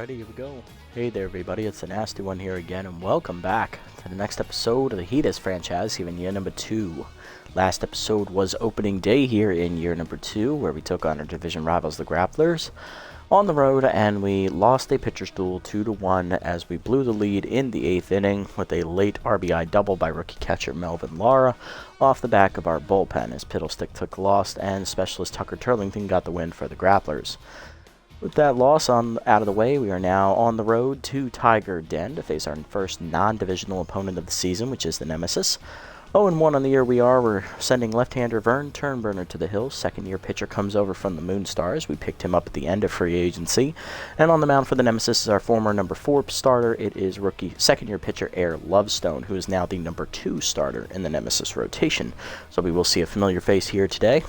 Alrighty, here we go. Hey there everybody, it's the Nasty One here again, and welcome back to the next episode of the Heatus franchise, here in year number 2. Last episode was opening day here in year number 2, where we took on our division rivals, the Grapplers, on the road, and we lost a pitcher's duel 2-1 as we blew the lead in the 8th inning with a late RBI double by rookie catcher Melvin Lara off the back of our bullpen as Piddlestick took lost and specialist Tucker Turlington got the win for the Grapplers. With that loss out of the way, we are now on the road to Tiger Den to face our first non-divisional opponent of the season, which is the Nemesis. 0-1 on the year we're sending left-hander Vern Turnberner to the hill. Second-year pitcher comes over from the Moonstars. We picked him up at the end of free agency. And on the mound for the Nemesis is our former number 4 starter. It is rookie second-year pitcher Air Lovestone, who is now the number 2 starter in the Nemesis rotation. So we will see a familiar face here today.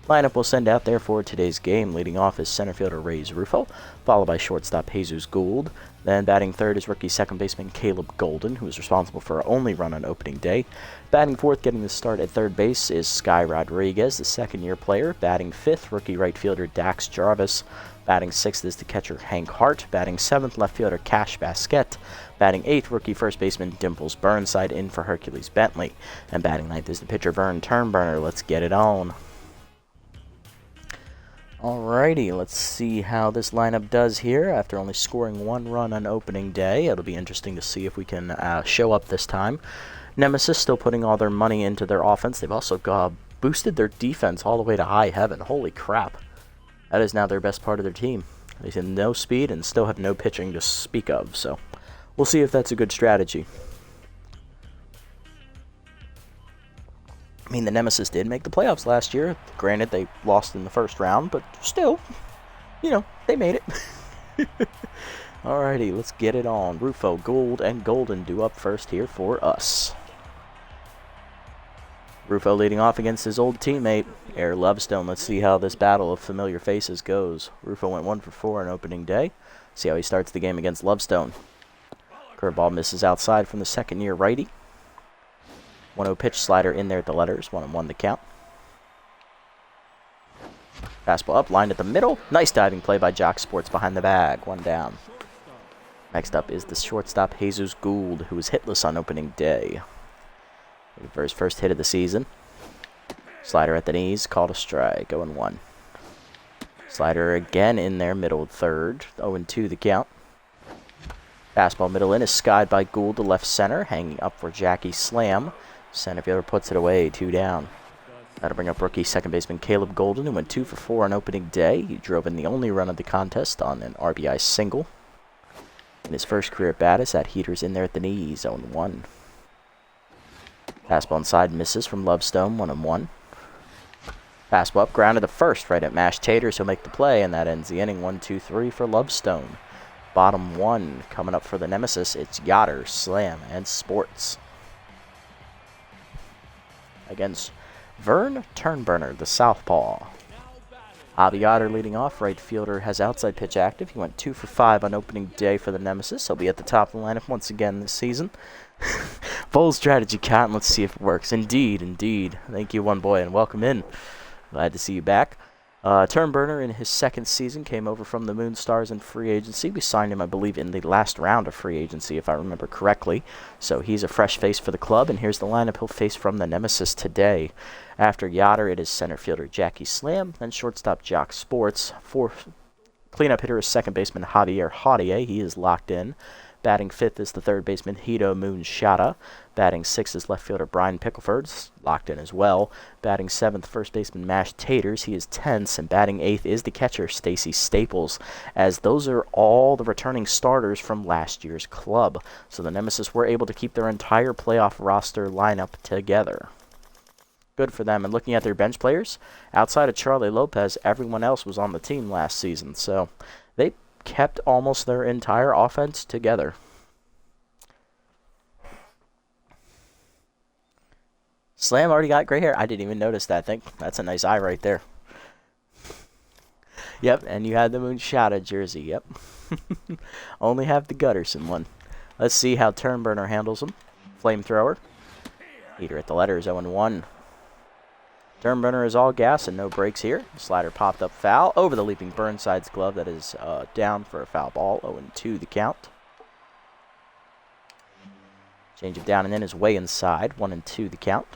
Lineup we'll send out there for today's game. Leading off is center fielder Reyes Rufo, followed by shortstop Jesus Gould. Then batting third is rookie second baseman Caleb Golden, who is responsible for our only run on opening day. Batting fourth, getting the start at third base, is Sky Rodriguez, the second-year player. Batting fifth, rookie right fielder Dax Jarvis. Batting sixth is the catcher Hank Hart. Batting seventh, left fielder Cash Basquette. Batting eighth, rookie first baseman Dimples Burnside, in for Hercules Bentley. And batting ninth is the pitcher Vern Turnberner. Let's get it on. Alrighty, let's see how this lineup does here after only scoring 1 run on opening day. It'll be interesting to see if we can show up this time. Nemesis still putting all their money into their offense. They've also boosted their defense all the way to high heaven. Holy crap. That is now their best part of their team. They have no speed and still have no pitching to speak of, so we'll see if that's a good strategy. I mean, the Nemesis did make the playoffs last year. Granted, they lost in the first round, but still, they made it. Alrighty, let's get it on. Rufo, Gould, and Golden due up first here for us. Rufo leading off against his old teammate, Air Lovestone. Let's see how this battle of familiar faces goes. Rufo went 1 for 4 on opening day. See how he starts the game against Lovestone. Curveball misses outside from the second-year righty. 1-0 pitch, slider in there at the letters. 1-1 the count. Fastball up, lined at the middle. Nice diving play by Jock Sports behind the bag. 1 down. Next up is the shortstop Jesus Gould, who was hitless on opening day. For his first hit of the season. Slider at the knees, called a strike. 0-1. Slider again in there, middle third. 0-2 the count. Fastball middle in is skied by Gould to left center, hanging up for Jackie Slam. Center fielder puts it away, 2 down. That'll bring up rookie second baseman Caleb Golden, who went 2 for 4 on opening day. He drove in the only run of the contest on an RBI single. In his first career at bat is that heater's in there at the knees, 0-1. Fastball inside misses from Lovestone, 1-1. Fastball up, grounded to first, right at Mashed Taters. He'll make the play, and that ends the inning. 1-2-3 for Lovestone. Bottom 1 coming up for the Nemesis. It's Yoder, Slam, and Sports. Against Vern Turnberner, the southpaw. Javi Yoder leading off. Right fielder has outside pitch active. He went 2 for 5 on opening day for the Nemesis. He'll be at the top of the lineup once again this season. Bold strategy, Cat. Let's see if it works. Indeed, indeed. Thank you, one boy, and welcome in. Glad to see you back. Turnberner, in his second season, came over from the Moonstars in free agency. We signed him, I believe, in the last round of free agency, if I remember correctly. So he's a fresh face for the club, and here's the lineup he'll face from the Nemesis today. After Yoder, it is center fielder Jackie Slam, then shortstop Jock Sports. Cleanup hitter is second baseman Javier Haudier. He is locked in. Batting fifth is the third baseman Hito Moonshada. Batting sixth is left fielder Brian Pickleford, locked in as well. Batting seventh, first baseman Mashed Taters. He is tense. And batting eighth is the catcher Stacy Staples, as those are all the returning starters from last year's club. So the Nemesis were able to keep their entire playoff roster lineup together. Good for them. And looking at their bench players, outside of Charlie Lopez, everyone else was on the team last season. So they kept almost their entire offense together. Slam already got gray hair. I didn't even notice that thing. That's a nice eye right there. Yep, and you had the Moonshada jersey. Yep. Only have the Gutterson one. Let's see how Turnberner handles him. Flamethrower. Heater at the letters, 0-1. Turnburner is all gas and no brakes here. Slider popped up foul over the leaping Burnside's glove. That is down for a foul ball. 0-2 the count. Change of down and in is way inside. 1-2 the count.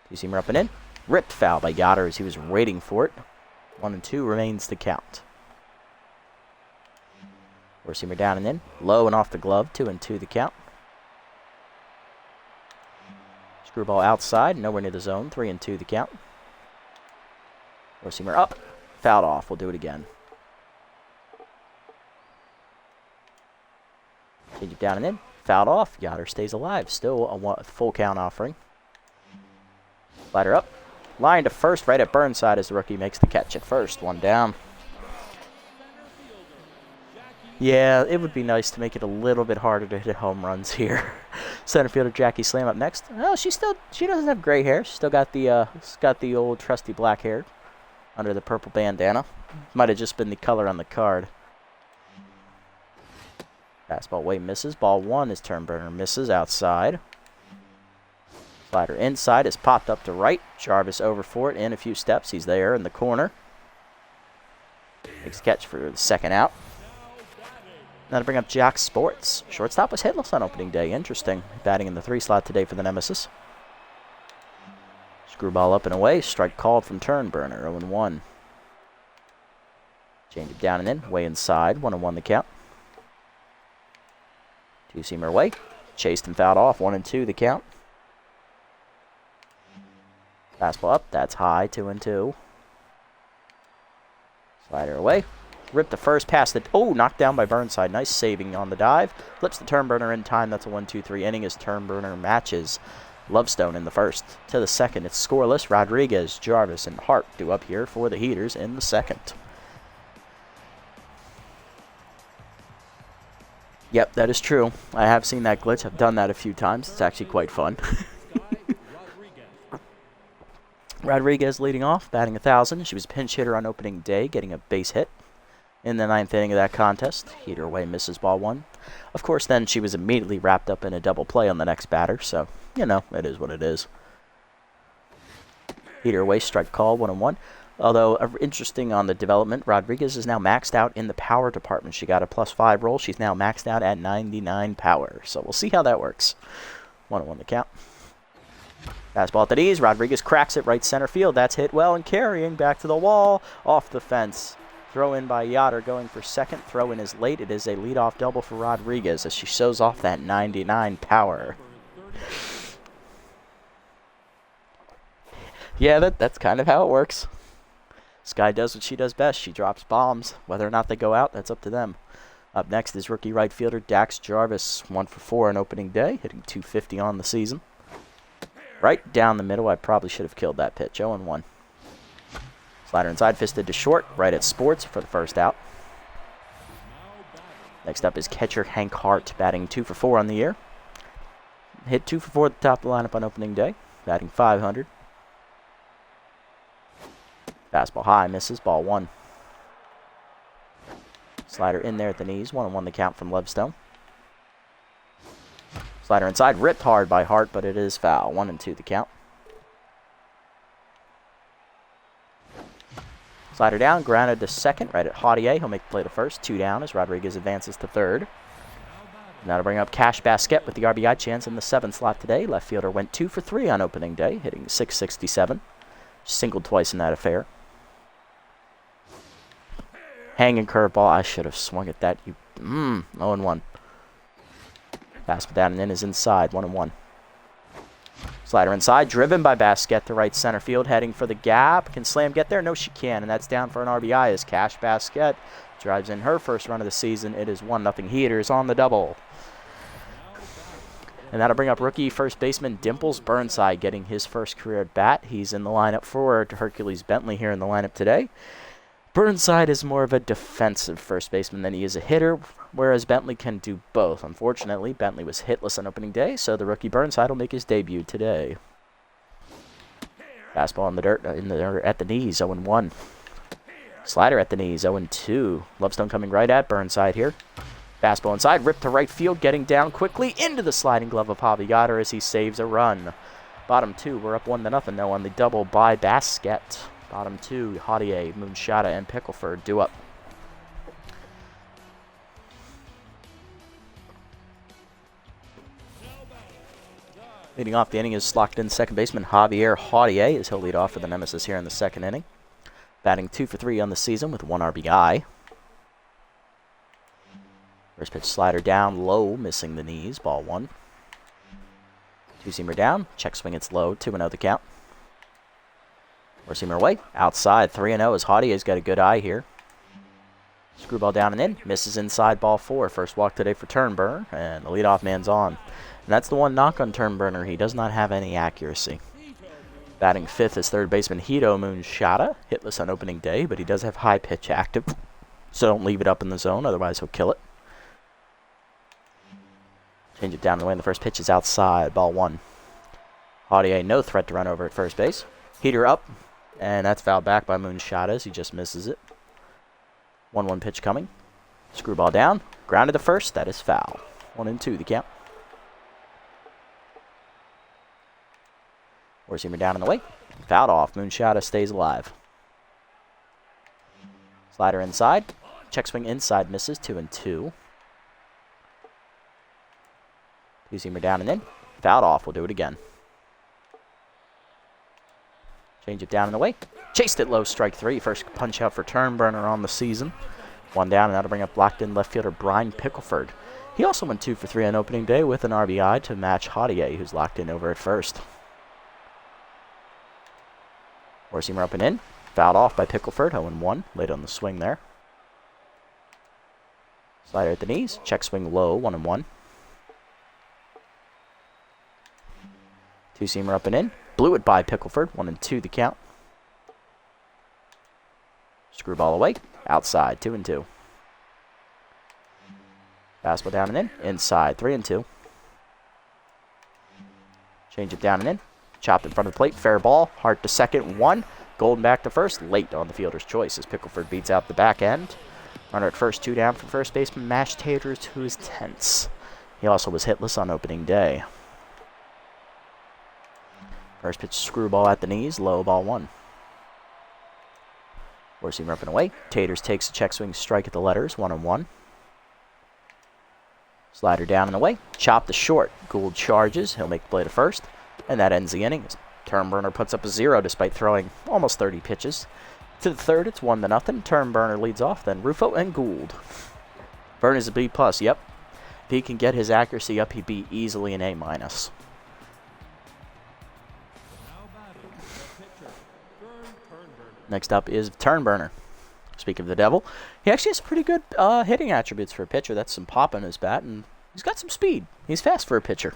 Two-seamer up and in. Ripped foul by Yoder as he was waiting for it. 1-2 remains the count. Four-seamer down and in. Low and off the glove. 2-2 the count. Screwball outside. Nowhere near the zone. 3-2 the count. Four-seamer up. Fouled off. We'll do it again. Change it down and in. Fouled off. Yoder stays alive. Still a full count offering. Slider up. Line to first right at Burnside as the rookie makes the catch at first. One down. Yeah, it would be nice to make it a little bit harder to hit home runs here. Center fielder Jackie Slam up next. Oh, she doesn't have gray hair. She's still got the old trusty black hair under the purple bandana. Might have just been the color on the card. Fastball way misses. Ball one is Turnburner misses outside. Slider inside is popped up to right. Jarvis over for it in a few steps. He's there in the corner. Makes a catch for the second out. Now to bring up Jack Sports. Shortstop was hitless on opening day. Interesting. Batting in the 3 slot today for the Nemesis. Screwball up and away. Strike called from Turnburner. 0-1. Change it down and in. Way inside. 1-1 the count. Two-seamer away. Chased and fouled off. 1-2 the count. Fastball up. That's high. 2-2. Slider away. Ripped the first pass that, knocked down by Burnside. Nice saving on the dive. Flips the Turnburner in time. That's a 1-2-3 inning as Turnburner matches Lovestone in the first. To the second, it's scoreless. Rodriguez, Jarvis, and Hart due up here for the Heaters in the second. Yep, that is true. I have seen that glitch. I've done that a few times. It's actually quite fun. Rodriguez leading off, batting 1,000. She was a pinch hitter on opening day, getting a base hit in the 9th inning of that contest. Heater away, misses ball one. Of course, then she was immediately wrapped up in a double play on the next batter, so, it is what it is. Heater away, strike call, 1-1. Although, interesting on the development, Rodriguez is now maxed out in the power department. She got a +5 roll. She's now maxed out at 99 power, so we'll see how that works. 1-1 the count. Fastball at the knees. Rodriguez cracks it right center field. That's hit well and carrying back to the wall. Off the fence. Throw in by Yoder going for second. Throw in is late. It is a leadoff double for Rodriguez as she shows off that 99 power. Yeah, that's kind of how it works. Sky does what she does best. She drops bombs. Whether or not they go out, that's up to them. Up next is rookie right fielder Dax Jarvis. 1 for 4 on opening day, hitting .250 on the season. Right down the middle. I probably should have killed that pitch. 0-1. Slider inside, fisted to short, right at Sports for the first out. Next up is catcher Hank Hart, batting 2 for 4 on the year. Hit 2 for 4 at the top of the lineup on opening day, batting .500. Fastball high, misses, ball one. Slider in there at the knees, 1-1 the count from Lovestone. Slider inside, ripped hard by Hart, but it is foul. 1-2 the count. Slider down, grounded to second, right at Haudier. He'll make the play to first. 2 down as Rodriguez advances to third. Now to bring up Cash Basket with the RBI chance in the 7th slot today. Left fielder went 2 for 3 on opening day, hitting .667. Singled twice in that affair. Hanging curveball. I should have swung at that. 0-1. Fastball down and in is inside. 1-1. Slider inside, driven by Basket to right center field, heading for the gap. Can Slam get there? No, she can, and that's down for an RBI as Cash Basket drives in her first run of the season. It is 1-0 Heaters on the double. And that'll bring up rookie first baseman Dimples Burnside getting his first career at bat. He's in the lineup for Hercules Bentley here in the lineup today. Burnside is more of a defensive first baseman than he is a hitter, whereas Bentley can do both. Unfortunately, Bentley was hitless on opening day, so the rookie Burnside will make his debut today. Fastball in the dirt at the knees, 0-1. Slider at the knees, 0-2. Lovestone coming right at Burnside here. Fastball inside, ripped to right field, getting down quickly into the sliding glove of Javi Yoder as he saves a run. Bottom two, we're up 1-0 now on the double by basket. Bottom two, Haudier, Moonshada, and Pickleford due up. Leading off the inning is locked in second baseman Javier Haudier, as he'll lead off for the Nemesis here in the second inning. Batting 2 for 3 on the season with 1 RBI. First pitch slider down low, missing the knees, ball 1. Two-seamer down, check swing, it's low, 2-0 the count. Four-seamer away, outside, 3-0 as Haudier's got a good eye here. Screwball down and in, misses inside, ball 4. First walk today for Turnburner, and the leadoff man's on. And that's the one knock on Turnburner, he does not have any accuracy. Batting 5th is third baseman Hito Moonshada, hitless on opening day, but he does have high pitch active, so don't leave it up in the zone, otherwise he'll kill it. Change it down the way, and the first pitch is outside, ball 1. Haudier, no threat to run over at first base. Heater up, and that's fouled back by Moonshada as he just misses it. 1-1 pitch coming. Screwball down, grounded to first, that is foul. 1-2 the count. Four-seamer down and away. Fouled off. Moonshada stays alive. Slider inside. Check swing inside misses. 2-2. Two-seamer down and in. Fouled off. We'll do it again. Change it down and away. Chased it low. Strike 3. First punch out for Turnburner on the season. 1 down, and that'll bring up locked in left fielder Brian Pickleford. He also went 2 for 3 on opening day with an RBI to match Haudier, who's locked in over at first. Four-seamer up and in. Fouled off by Pickleford, 0-1. Late on the swing there. Slider at the knees. Check swing low, 1-1. Two-seamer up and in. Blew it by Pickleford, 1-2 the count. Screwball away. Outside, 2-2. Fastball down and in. Inside, 3-2. Change it down and in. Chopped in front of the plate, fair ball, Hart to second, 1. Golden back to first, late on the fielder's choice as Pickleford beats out the back end. Runner at first, 2 down for first baseman Mash Taters, who is tense. He also was hitless on opening day. First pitch screwball at the knees, low, ball 1. Four-seamer up and away. Taters takes a check swing strike at the letters, 1-1. Slider down and away, chop to short. Gould charges, he'll make the play to first. And that ends the inning as Turnburner puts up a 0 despite throwing almost 30 pitches. To the third, it's 1-0. Turnburner leads off, then Rufo and Gould. Burn is a B+, yep. If he can get his accuracy up, he'd be easily an A-. Next up is Turnburner. Speaking of the devil, he actually has pretty good hitting attributes for a pitcher. That's some pop in his bat, and he's got some speed. He's fast for a pitcher.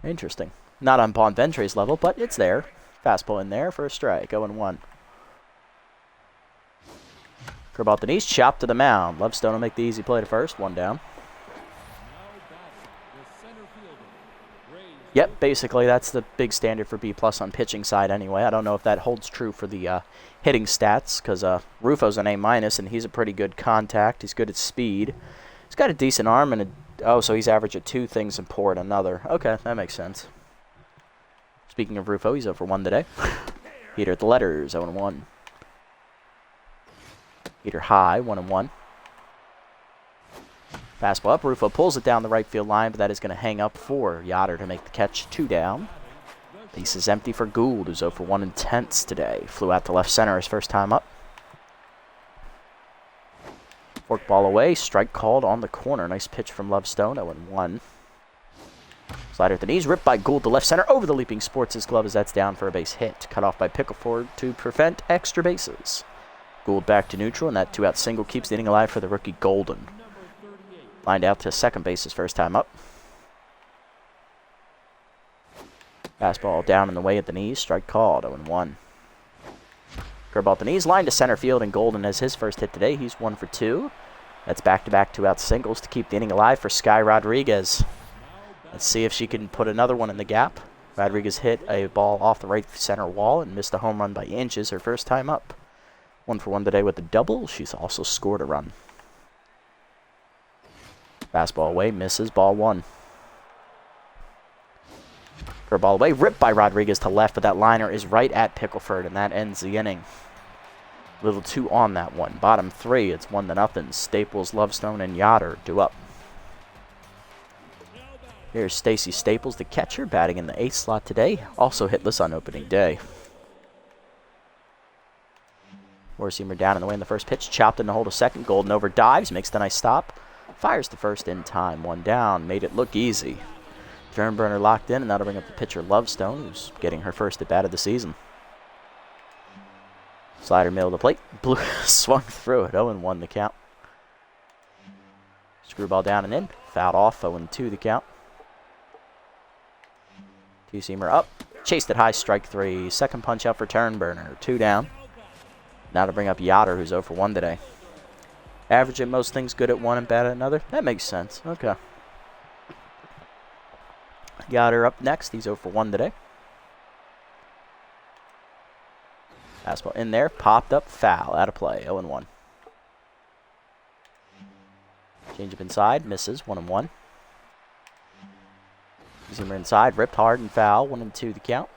Interesting. Not on Bonventre's level, but it's there. Fastball in there for a strike, 0-1. Curveball at the knees, chop to the mound. Lovestone will make the easy play to first, 1 down. Yep, basically that's the big standard for B+ on pitching side anyway. I don't know if that holds true for the hitting stats, because Rufo's an A-, and he's a pretty good contact. He's good at speed. He's got a decent arm, and so he's average at 2 things and poor at another. Okay, that makes sense. Speaking of Rufo, he's 0-1 today. Heater at the letters, 0-1. Heater high, 1-1. Fastball up, Rufo pulls it down the right field line, but that is going to hang up for Yoder to make the catch, 2 down. Base is empty for Gould, who's 0-1 in tenths today. Flew out to left center his first time up. Fork ball away, strike called on the corner. Nice pitch from Lovestone, 0-1. Slider at the knees, ripped by Gould to left center over the leaping Sports' glove as that's down for a base hit. Cut off by Pickleford to prevent extra bases. Gould back to neutral, and that 2-out single keeps the inning alive for the rookie Golden. Lined out to second base his first time up. Fastball down in the way at the knees, strike called, 0-1. Curveball at the knees, line to center field, and Golden has his first hit today. He's 1 for 2. That's back-to-back 2-out singles to keep the inning alive for Sky Rodriguez. Let's see if she can put another one in the gap. Rodriguez hit a ball off the right center wall and missed a home run by inches her first time up. 1 for 1 today with a double. She's also scored a run. Fastball away, misses, ball 1. Ball away, ripped by Rodriguez to left, but that liner is right at Pickleford, and that ends the inning. Little 2 on that one. Bottom 3, it's 1-0. Staples, Lovestone, and Yoder due up. Here's Stacy Staples, the catcher, batting in the 8th slot today. Also hitless on opening day. Four-seamer down in the way in the first pitch. Chopped in to hold a second. Golden over dives, makes the nice stop. Fires to first in time. 1 down, made it look easy. Turnburner locked in, and that'll bring up the pitcher Lovestone, who's getting her first at bat of the season. Slider middle of the plate. Blue swung through it. 0-1 the count. Screwball down and in. Fouled off. 0-2 the count. Two-seamer up. Chased it high. Strike 3. Second punch out for Turnburner. 2 down. Now to bring up Yoder, who's 0 for 1 today. Average at most things, good at one and bad at another. That makes sense. Okay. Yoder up next. He's 0 for 1 today. Fastball in there, popped up, foul, out of play, 0-1. Change up inside, misses, 1-1. Zoomer inside, ripped hard and foul, 1-2 the count.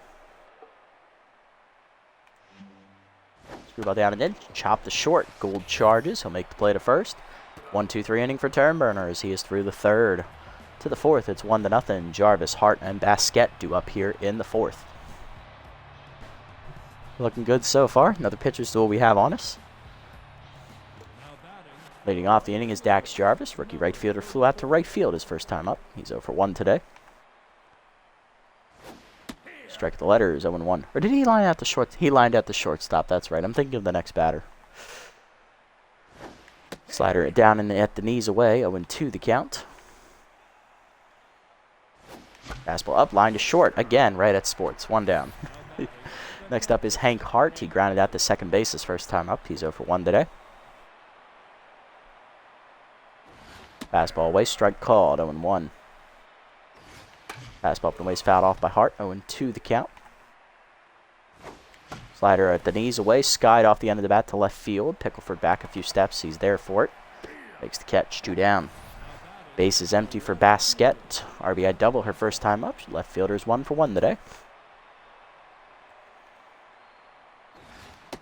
Screwball down and in, chop the short, Gould charges, he'll make the play to first. 1-2-3 inning for Turnburner as he is through the 3rd. To the 4th, it's 1-0. Jarvis, Hart, and Basquette due up here in the 4th. Looking good so far. Another pitcher's duel we have on us. Leading off the inning is Dax Jarvis. Rookie right fielder flew out to right field his first time up. He's 0 for 1 today. Strike the letters, 0-1. Or did he line out the short? He lined out the shortstop. That's right. I'm thinking of the next batter. Slider it down at the knees away. 0-2 the count. Fastball up, line to short. Again, right at Sports. 1 down. Next up is Hank Hart. He grounded out to second base his first time up. He's 0 for 1 today. Fastball away, strike called, 0-1. Fastball up and away is fouled off by Hart, 0-2 the count. Slider at the knees away, skied off the end of the bat to left field. Pickleford back a few steps. He's there for it. Makes the catch, 2 down. Base is empty for Basquette. RBI double her first time up. Left fielder's 1 for 1 today.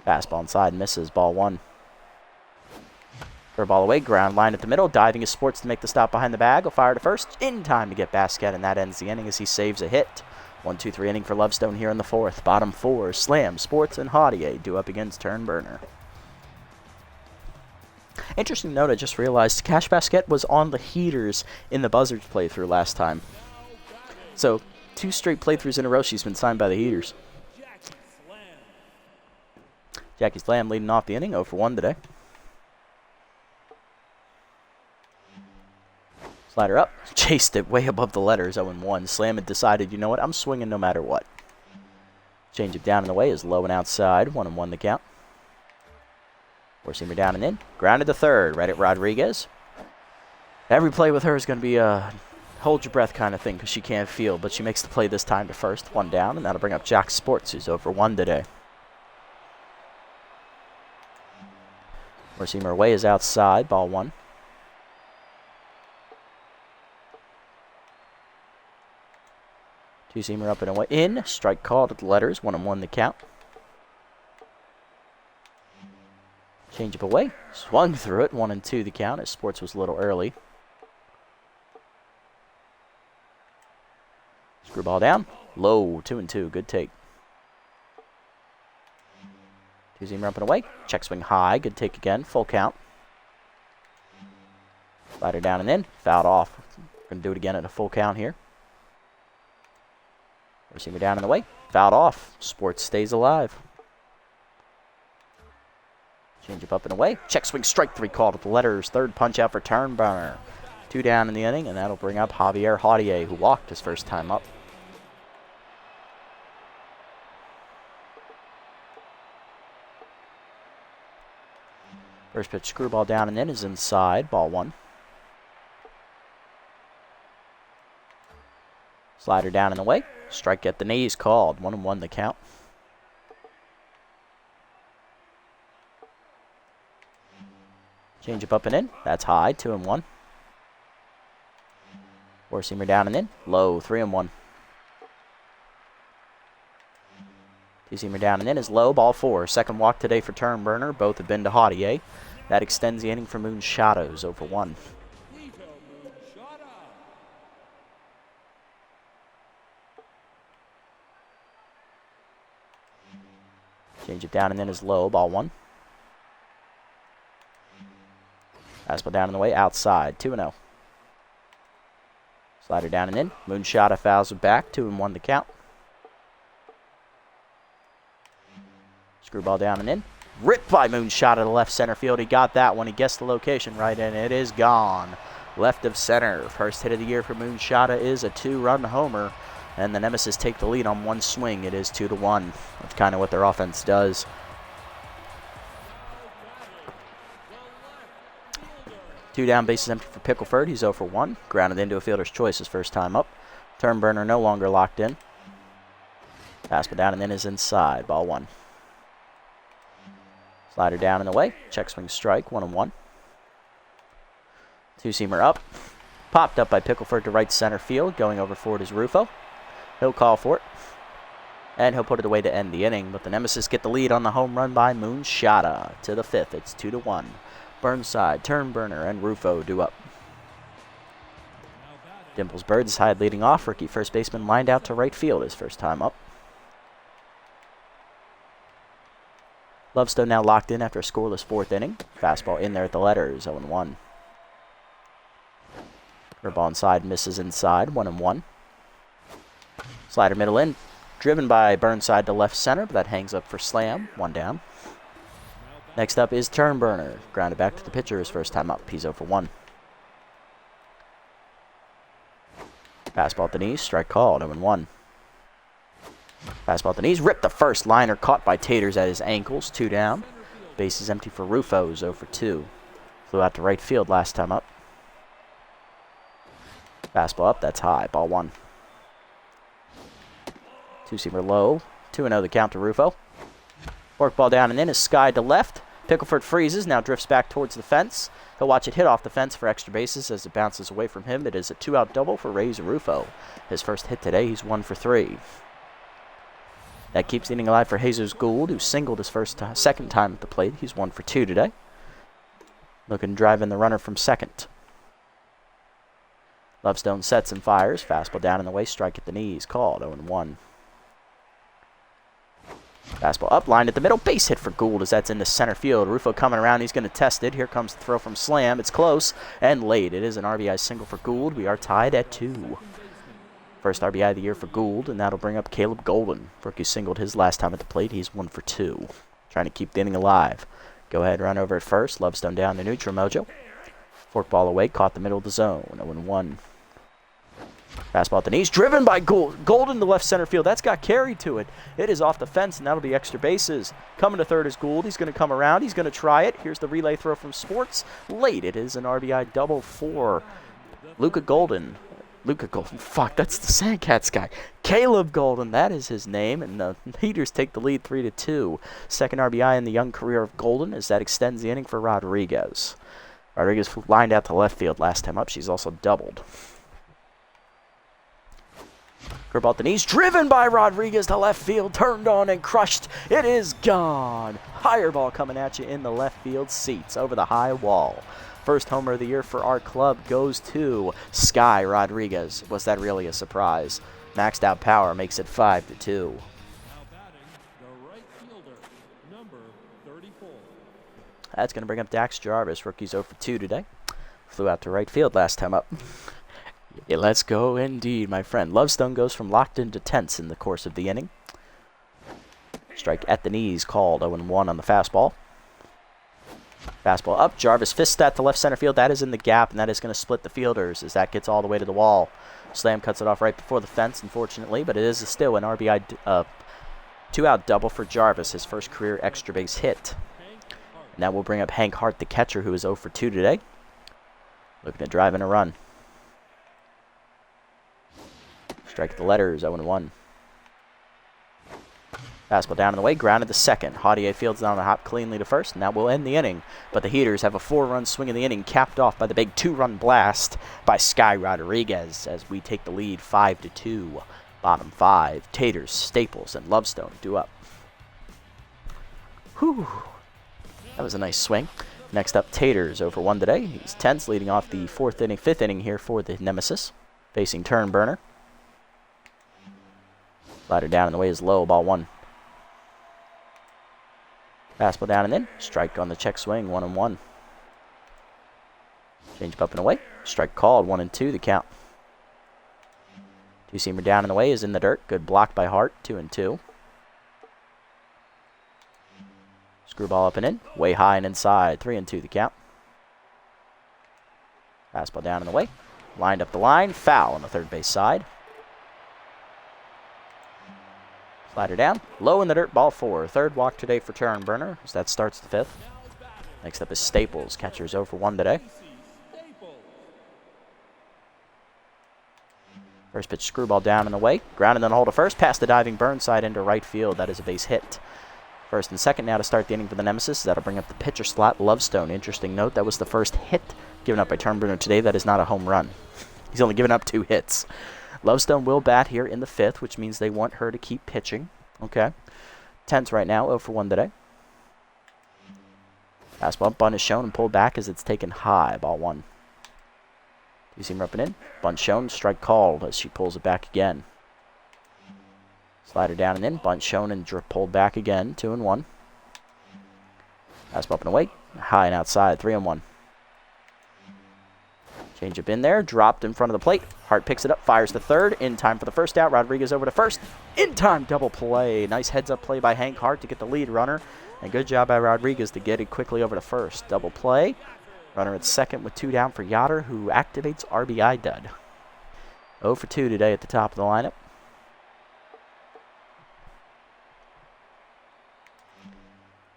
Fastball inside, misses, ball 1. For a ball away, ground line at the middle. Diving is Sports to make the stop behind the bag. Will fire to first in time to get Basquette, and that ends the inning as he saves a hit. 1-2-3 inning for Lovestone here in the 4th. Bottom 4, Slam, Sports, and Haudier due up against Turnburner. Interesting note, I just realized Cash Basquette was on the Heaters in the Buzzards playthrough last time. So, 2 straight playthroughs in a row she's been signed by the Heaters. Jackie Slam leading off the inning, 0 for 1 today. Slider up, chased it way above the letters, 0-1. Slam had decided, you know what, I'm swinging no matter what. Change it down and away is low and outside, 1-1 the count. Four-seamer down and in, grounded to third, right at Rodriguez. Every play with her is going to be a hold your breath kind of thing because she can't field, but she makes the play this time to first, 1 down, and that'll bring up Jack Sports, who's 0 for 1 today. Four-seamer away is outside, ball 1. Two-seamer up and away, in, strike called at the letters, 1-1 the count. Change up away, swung through it, 1-2 the count as Sports was a little early. Screwball down, low, 2-2, good take. Two-seamer up and away, check swing high, good take again, full count. Slider down and in, fouled off. We're going to do it again at a full count here. Four-seamer down and away, fouled off. Sports stays alive. Change up and away, check swing, strike 3 called with the letters. Third punch out for Turnburner. 2 down in the inning, and that'll bring up Javier Haudier, who walked his first time up. First pitch, screwball down and in is inside, ball 1. Slider down and away, strike at the knees called, 1-1 the count. Change up and in, that's high, 2-1. Four-seamer down and in, low, 3-1. Two-seamer down and in is low, ball 4. Second walk today for Turnburner. Both have been to Haudier. That extends the inning for Moon Shadows, 0-for-1. Change it down and in is low, ball 1. Fastball down and away, outside, 2-0. Slider down and in. Moonshot fouls it back, 2-1 the count. Screwball down and in. Ripped by Moonshot to the left center field. He got that one. He guessed the location right, and it is gone. Left of center. First hit of the year for Moonshot is a 2-run homer. And the Nemesis take the lead on one swing. It is 2-1. That's kind of what their offense does. Two down, bases empty for Pickleford. He's 0-for-1. Grounded into a fielder's choice his first time up. Turnburner no longer locked in. Fastball down and then is inside. Ball 1. Slider down and away. Check swing strike. 1-1. Two-seamer up. Popped up by Pickleford to right center field. Going over forward is Rufo. He'll call for it. And he'll put it away to end the inning. But the Nemesis get the lead on the home run by Moonshot to the 5th. It's 2-1. Burnside, Turnburner, and Rufo due up. Dimples Birdside leading off. Rookie first baseman lined out to right field his first time up. Lovestone now locked in after a scoreless 4th inning. Fastball in there at the letters, 0-1. Curveball inside, misses inside, 1-1. Slider middle in, driven by Burnside to left center, but that hangs up for slam, 1 down. Next up is Turnburner. Grounded back to the pitcher his first time up. He's 0-for-1. Fastball at the knees. Strike called. 0-1. Fastball at the knees. Ripped the first liner. Caught by Taters at his ankles. 2 down. Base is empty for Rufo. 0-for-2. Flew out to right field last time up. Fastball up. That's high. Ball 1. Two-seamer low. 2-0 the count to Rufo. Forkball down and in is skied to left. Pickleford freezes, now drifts back towards the fence. He'll watch it hit off the fence for extra bases as it bounces away from him. It is a 2-out double for Rays Rufo. His first hit today, he's 1-for-3. That keeps the inning alive for Jesus Gould, who singled his second time at the plate. He's 1-for-2 today. Looking to drive in the runner from second. Lovestone sets and fires. Fastball down in the way, strike at the knees. Called, 0-1. Fastball up, lined at the middle. Base hit for Gould as that's into center field. Rufo coming around. He's going to test it. Here comes the throw from Slam. It's close and late. It is an RBI single for Gould. We are tied at 2. First RBI of the year for Gould, and that'll bring up Caleb Golden. Rookie singled his last time at the plate. He's 1-for-2. Trying to keep the inning alive. Go ahead, run over at first. Lovestone down to neutral mojo. Forkball away. Caught the middle of the zone. 0-1. Fastball at the knees, driven by Golden to left center field. That's got carried to it. It is off the fence, and that'll be extra bases. Coming to third is Gould. He's going to come around. He's going to try it. Here's the relay throw from Sports. Late. It is an RBI double for Luca Golden. Fuck, that's the Sandcats guy. Caleb Golden, that is his name. And the Heaters take the lead 3-2. Second RBI in the young career of Golden as that extends the inning for Rodriguez. Rodriguez lined out to left field last time up. She's also doubled. Curveball at the knees, driven by Rodriguez to left field, turned on and crushed. It is gone. Higher ball coming at you in the left field seats over the high wall. First homer of the year for our club goes to Sky Rodriguez. Was that really a surprise? Maxed out power makes it 5-2. That's going to bring up Dax Jarvis. Rookie's 0-for-2 today. Flew out to right field last time up. Yeah, let's go indeed, my friend. Lovestone goes from locked in to tense in the course of the inning. Strike at the knees called. 0-1 on the fastball. Fastball up. Jarvis fists that to left center field. That is in the gap, and that is going to split the fielders as that gets all the way to the wall. Slam cuts it off right before the fence, unfortunately, but it is still an RBI 2-out double for Jarvis, his first career extra base hit. And that will bring up Hank Hart, the catcher, who is 0-for-2 today. Looking to drive in a run. Strike at the letters, 0-1. Fastball down in the way, grounded to second. Haudier fields down the hop cleanly to first, and that will end the inning. But the Heaters have a 4-run swing in the inning, capped off by the big 2-run blast by Sky Rodriguez as we take the lead 5-2. Bottom 5, Taters, Staples, and Lovestone due up. Whew. That was a nice swing. Next up, Taters over 1 today. He's tense, leading off the fifth inning here for the Nemesis. Facing Turnburner. Slider down in the way is low, ball 1. Fastball down and in. Strike on the check swing, 1-1. Change up and away. Strike called, 1-2 the count. Two-seamer down and away is in the dirt. Good block by Hart, 2-2. Screwball up and in. Way high and inside, 3-2 the count. Fastball down and away. Lined up the line. Foul on the third base side. Slider down. Low in the dirt, ball 4. Third walk today for Turnburner as that starts the 5th. Next up is Staples. Catcher's 0 for 1 today. First pitch, screwball down and away. Ground and then hold to first. Past the diving Burnside into right field. That is a base hit. First and second now to start the inning for the Nemesis. That'll bring up the pitcher slot, Lovestone. Interesting note, that was the first hit given up by Turnburner today. That is not a home run. He's only given up 2 hits. Lovestone will bat here in the 5th, which means they want her to keep pitching. Okay. Tense right now, 0 for 1 today. Fastball bunt is shown and pulled back as it's taken high, ball 1. Two-seamer up and in. Bunt shown, strike called as she pulls it back again. Slider down and in. Bunt shown and pulled back again, 2-1. Fastball up and away. High and outside, 3-1. Change up in there. Dropped in front of the plate. Hart picks it up, fires to third. In time for the first out. Rodriguez over to first. In time, double play. Nice heads-up play by Hank Hart to get the lead runner. And good job by Rodriguez to get it quickly over to first. Double play. Runner at second with 2 down for Yoder, who activates RBI dud. 0 for 2 today at the top of the lineup.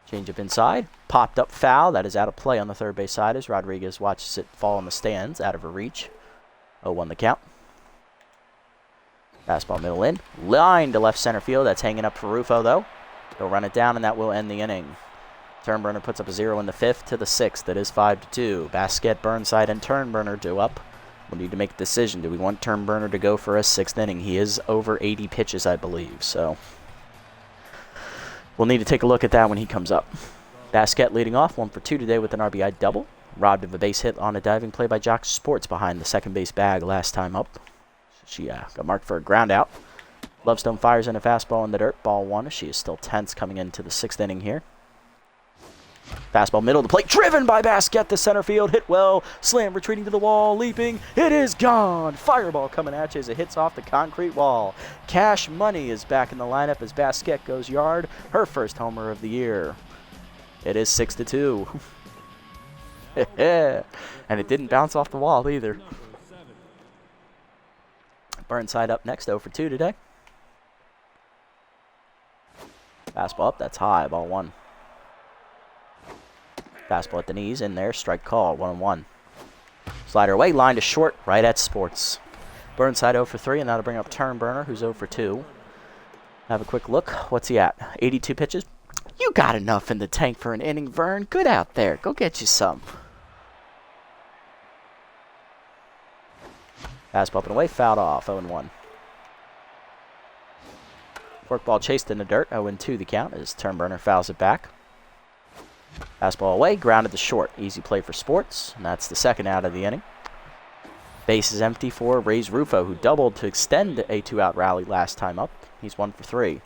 Change up inside. Popped up foul. That is out of play on the third base side as Rodriguez watches it fall in the stands out of her reach. 0-1 the count. Fastball middle in. Line to left center field. That's hanging up for Rufo, though. He'll run it down, and that will end the inning. Turnburner puts up a 0 in the 5th to the 6th. It is 5-2. Basket, Burnside, and Turnburner due up. We'll need to make a decision. Do we want Turnburner to go for a 6th inning? He is over 80 pitches, I believe, so we'll need to take a look at that when he comes up. Basket leading off, 1 for 2 today with an RBI double. Robbed of a base hit on a diving play by Jock Sports behind the second base bag last time up. She got marked for a ground out. Lovestone fires in a fastball in the dirt, ball 1. She is still tense coming into the 6th inning here. Fastball middle of the plate, driven by Basket to center field, hit well, slam retreating to the wall, leaping, it is gone. Fireball coming at you as it hits off the concrete wall. Cash Money is back in the lineup as Basket goes yard, her first homer of the year. It is 6-2. And it didn't bounce off the wall either. Burnside up next, 0 for 2 today. Fastball up, that's high, ball 1. Fastball at the knees, in there, strike call, 1-1. Slider away, line to short, right at Sports. Burnside 0 for 3, and that'll bring up Turnburner, who's 0 for 2. Have a quick look. What's he at? 82 pitches? You got enough in the tank for an inning, Vern. Good out there. Go get you some. Fastball up and away, fouled off, 0-1. Forkball chased in the dirt, 0-2 the count as Turnburner fouls it back. Fastball away, grounded to short. Easy play for Sports, and that's the second out of the inning. Base is empty for Rays Rufo, who doubled to extend a 2-out rally last time up. He's 1 for 3. Let's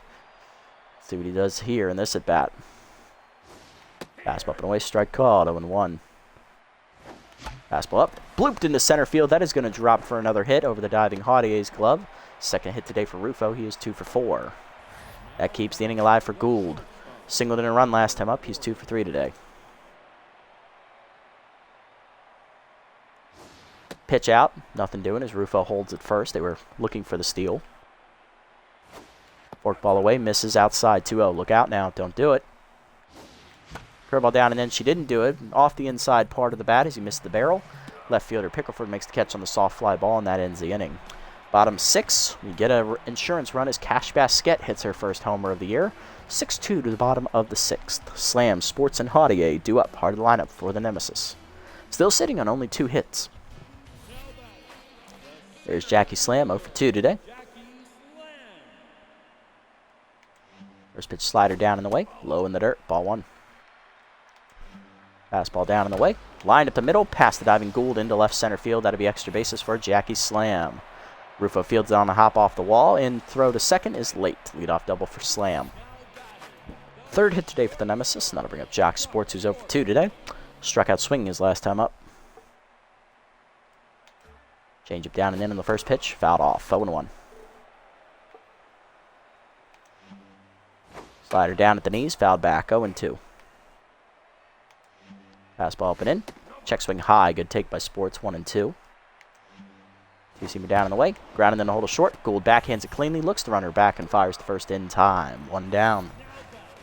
see what he does here in this at-bat. Fastball up and away, strike called, 0-1. Fastball up, blooped into center field. That is going to drop for another hit over the diving Haudier's glove. Second hit today for Rufo. He is 2 for 4. That keeps the inning alive for Gould. Singled in a run last time up. He's 2 for 3 today. Pitch out. Nothing doing as Rufo holds it first. They were looking for the steal. Forkball away. Misses outside. 2-0. Look out now. Don't do it. Curveball down, and then she didn't do it. Off the inside part of the bat as he missed the barrel. Left fielder Pickleford makes the catch on the soft fly ball, and that ends the inning. Bottom 6, we get an insurance run as Cash Basket hits her first homer of the year. 6-2 to the bottom of the 6th. Slam, Sports, and Haudier due up, part of the lineup for the Nemesis. Still sitting on only 2 hits. There's Jackie Slam, 0 for 2 today. First pitch slider down in the way. Low in the dirt. Ball 1. Fastball down in the way. Lined up the middle. Past the diving Gould into left center field. That'll be extra bases for Jackie Slam. Rufo fields it on the hop off the wall. And throw to second is late. Leadoff double for Slam. Third hit today for the Nemesis. And that'll bring up Jock Sports, who's 0 for 2 today. Struck out swinging his last time up. Changeup down and in on the first pitch. Fouled off. 0-1. Slider down at the knees. Fouled back. 0-2. Fastball up and in. Check swing high. Good take by Sports. 1-2. Two-seamer down in the way. Grounded in the hold of short. Gould backhands it cleanly. Looks the runner back and fires the first in time. 1 down.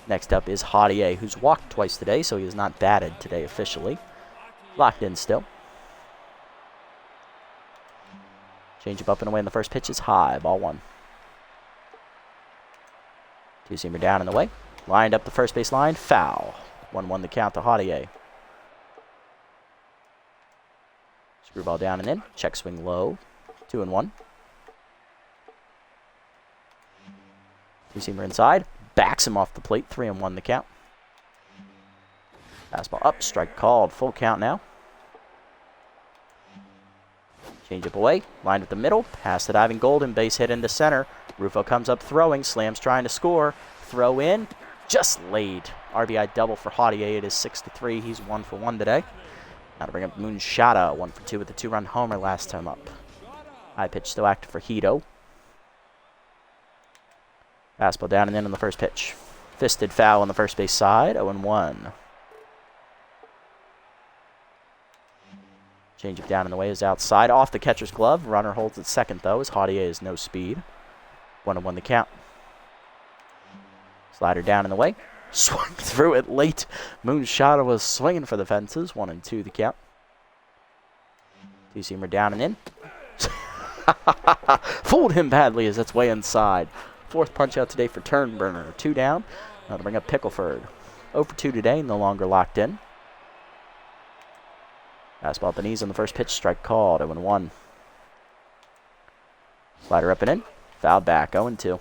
Next up is Haudier, who's walked twice today, so he is not batted today officially. Locked in still. Changeup up and away in the first pitch is high. Ball 1. Two-seamer down in the way. Lined up the first base line. Foul. 1-1 the count to Haudier. Screwball down and in. Check swing low. 2-1. Two-seamer inside. Backs him off the plate. 3-1 the count. Fastball up. Strike called. Full count now. Changeup away. Lined up the middle. Past the diving Golden. Base hit into center. Rufo comes up throwing. Slam's trying to score. Throw in. Just laid. RBI double for Haudier. It is 6-3. He's 1 for 1 today. Now to bring up Moonshada. 1 for 2 with a 2-run homer last time up. High pitch still active for Hito. Fastball down and in on the first pitch. Fisted foul on the first base side. 0-1. Changeup down in the way is outside. Off the catcher's glove. Runner holds at second, though, as Haudier has no speed. 1-1 the count. Slider down in the way. Swung through it late. Moonshada was swinging for the fences. 1-2 the count. Two-seamer down and in. Fooled him badly as that's way inside. Fourth punch out today for Turnburner. 2 down. Now to bring up Pickleford. 0 for 2 today, no longer locked in. Fastball at the knees on the first pitch. Strike called. 0-1. Slider up and in. Fouled back. 0-2.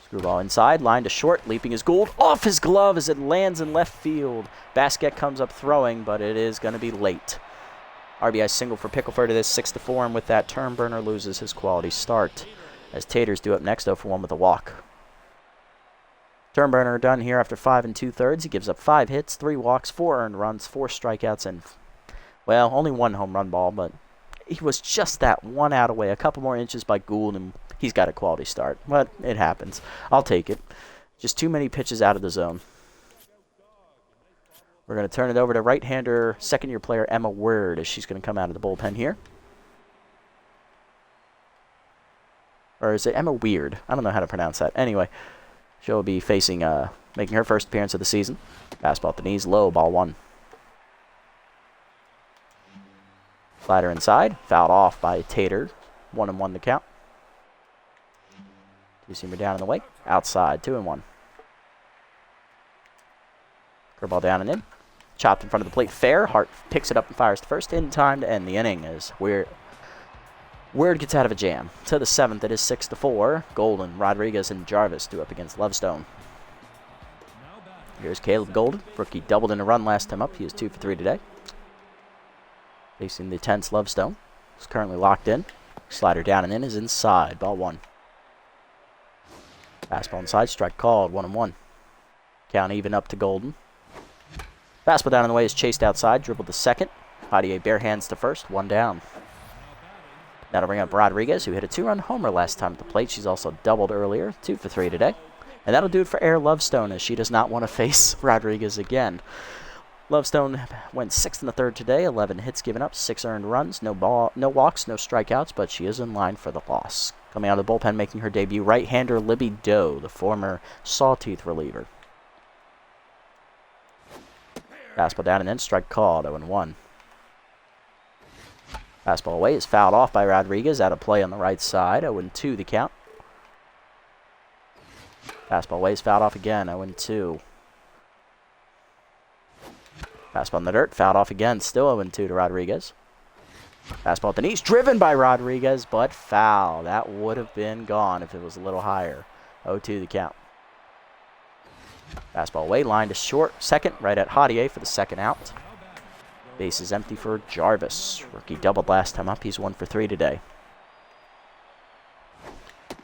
Screwball inside. Line to short. Leaping is Gould. Off his glove as it lands in left field. Basket comes up throwing, but it is going to be late. RBI single for Pickleford. It is 6-4, and with that, Turnburner loses his quality start. As Taters do up next, 0 for 1 with a walk. Turnburner done here after 5 2/3. He gives up 5 hits, 3 walks, 4 earned runs, 4 strikeouts, and, well, only 1 home run ball, but he was just that 1 out away. A couple more inches by Gould, and he's got a quality start. But it happens. I'll take it. Just too many pitches out of the zone. We're going to turn it over to right-hander, second-year player Emma Word, as she's going to come out of the bullpen here. Or is it Emma Weird? I don't know how to pronounce that. Anyway. She'll be facing, making her first appearance of the season. Fastball at the knees, low, ball 1. Slider inside, fouled off by Tater. 1-1 the count. Two-seamer down in the way, outside, 2-1. Curveball down and in. Chopped in front of the plate, fair. Hart picks it up and fires the first in time to end the inning as Word gets out of a jam. To the 7th, it is 6-4. Golden, Rodriguez, and Jarvis do up against Lovestone. Here's Caleb Golden. Rookie doubled in a run last time up. He is 2 for 3 today. Facing the tense Lovestone. He's currently locked in. Slider down and in is inside. Ball 1. Fastball inside. Strike called. 1-1. Count even up to Golden. Fastball down in the way is chased outside. Dribbled to second. Haudier bare hands to first. 1 down. Now to bring up Rodriguez, who hit a 2-run homer last time at the plate. She's also doubled earlier, 2 for 3 today. And that'll do it for Air Lovestone, as she does not want to face Rodriguez again. Lovestone went 6th in the 3rd today, 11 hits given up, 6 earned runs, no walks, no strikeouts, but she is in line for the loss. Coming out of the bullpen, making her debut, right-hander Libby Doe, the former Sawtooth reliever. Fastball down and in, strike called, 0-1. Fastball away is fouled off by Rodriguez. Out of play on the right side. 0-2 the count. Fastball away is fouled off again. 0-2. Fastball in the dirt. Fouled off again. Still 0-2 to Rodriguez. Fastball at the knees, driven by Rodriguez, but foul. That would have been gone if it was a little higher. 0-2 the count. Fastball away, line to short. Second, right at Hadier for the second out. Base is empty for Jarvis. Rookie doubled last time up. He's 1 for 3 today.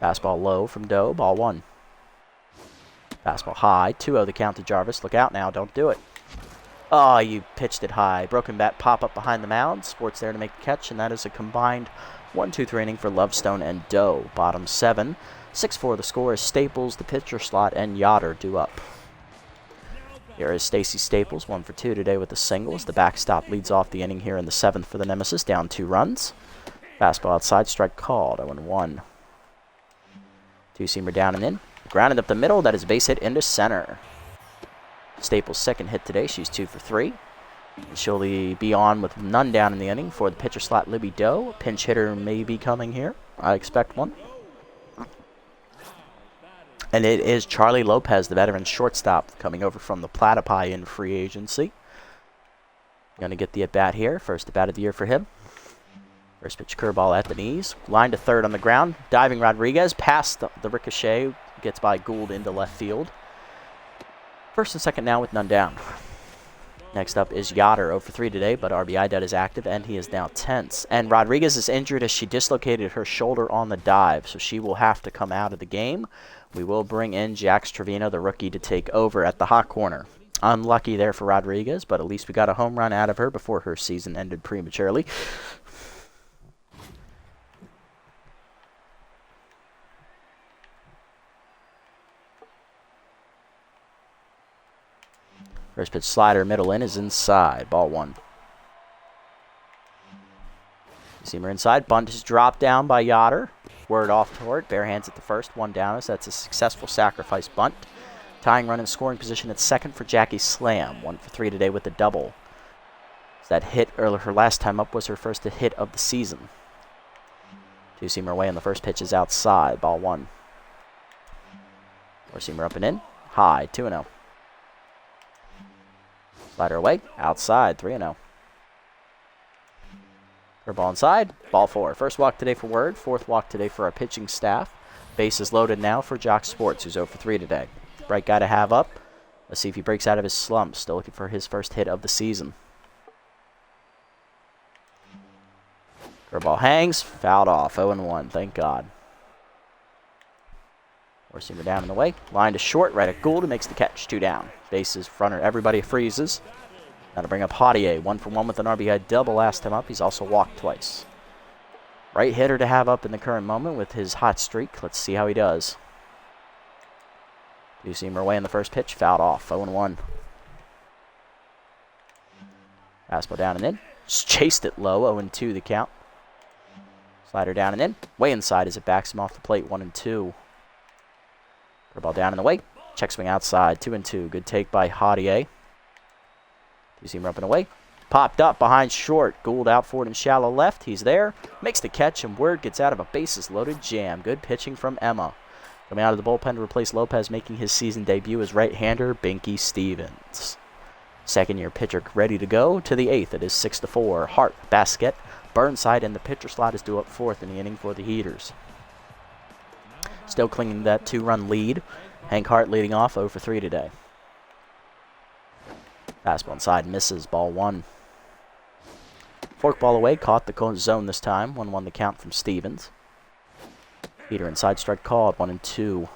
Fastball low from Doe, ball 1. Fastball high, 2-0 the count to Jarvis. Look out now, don't do it. Oh, you pitched it high. Broken bat pop up behind the mound. Sports there to make the catch, and that is a combined 1-2-3 inning for Lovestone and Doe. Bottom 7. 6-4 the score is Staples, the pitcher slot, and Yoder due up. Here is Stacy Staples, 1 for 2 today with the singles. The backstop leads off the inning here in the 7th for the Nemesis, down 2 runs. Fastball outside, strike called, 0-1. Two-seamer down and in. Grounded up the middle, that is a base hit into center. Staples' second hit today, she's 2 for 3. She'll be on with none down in the inning for the pitcher slot, Libby Doe. Pinch hitter may be coming here. I expect one. And it is Charlie Lopez, the veteran shortstop, coming over from the Platypi in free agency. Going to get the at-bat here. First at-bat of the year for him. First pitch curveball at the knees. Line to third on the ground. Diving Rodriguez past the ricochet. Gets by Gould into left field. First and second now with none down. Next up is Yoder, 0 for 3 today, but RBI debt is active, and he is now tense. And Rodriguez is injured as she dislocated her shoulder on the dive, so she will have to come out of the game. We will bring in Jax Trevino, the rookie, to take over at the hot corner. Unlucky there for Rodriguez, but at least we got a home run out of her before her season ended prematurely. First pitch slider, middle in, is inside. Ball 1. Seamer inside. Bunt is dropped down by Yoder. Word off toward. Bare hands at the first. 1 down. So that's a successful sacrifice bunt. Tying run in scoring position at second for Jackie Slam. 1 for 3 today with the double. So that hit earlier, her last time up, was her first hit of the season. Two-seamer away, and the first pitch is outside. Ball 1. Four-seamer up and in. High. 2-0. Slider away, outside, 3-0. Curveball inside, ball 4. First walk today for Word, 4th walk today for our pitching staff. Base is loaded now for Jock Sports, who's 0 for 3 today. Bright guy to have up. Let's see if he breaks out of his slump. Still looking for his first hit of the season. Curveball hangs, fouled off, 0-1, thank God. Four-seamer down in the way. Line to short, right at Gould, who makes the catch. 2 down. Bases, fronter, everybody freezes. Now to bring up Hadier. 1 for 1 with an RBI double last time up. He's also walked twice. Right hitter to have up in the current moment with his hot streak. Let's see how he does. Two-seamer away in the first pitch. Fouled off. 0-1. Fastball down and in. Just chased it low. 0-2 the count. Slider down and in. Way inside as it backs him off the plate. 1-2. Ball down in the way. Check swing outside. 2-2. Good take by Hadier. Two-seamer up and away. Popped up behind short. Gould out forward and shallow left. He's there. Makes the catch, and Word gets out of a bases-loaded jam. Good pitching from Emma. Coming out of the bullpen to replace Lopez, making his season debut as right-hander Binky Stevens. Second-year pitcher ready to go to the 8th. It is 6-4. Hart, Basket, Burnside, and the pitcher slot is due up 4th in the inning for the Heaters. Still clinging to that 2-run lead. Hank Hart leading off 0 for 3 today. Fastball inside, misses, ball 1. Forkball away, caught the zone this time. 1-1 the count from Stevens. Heater inside, strike called, 1-2.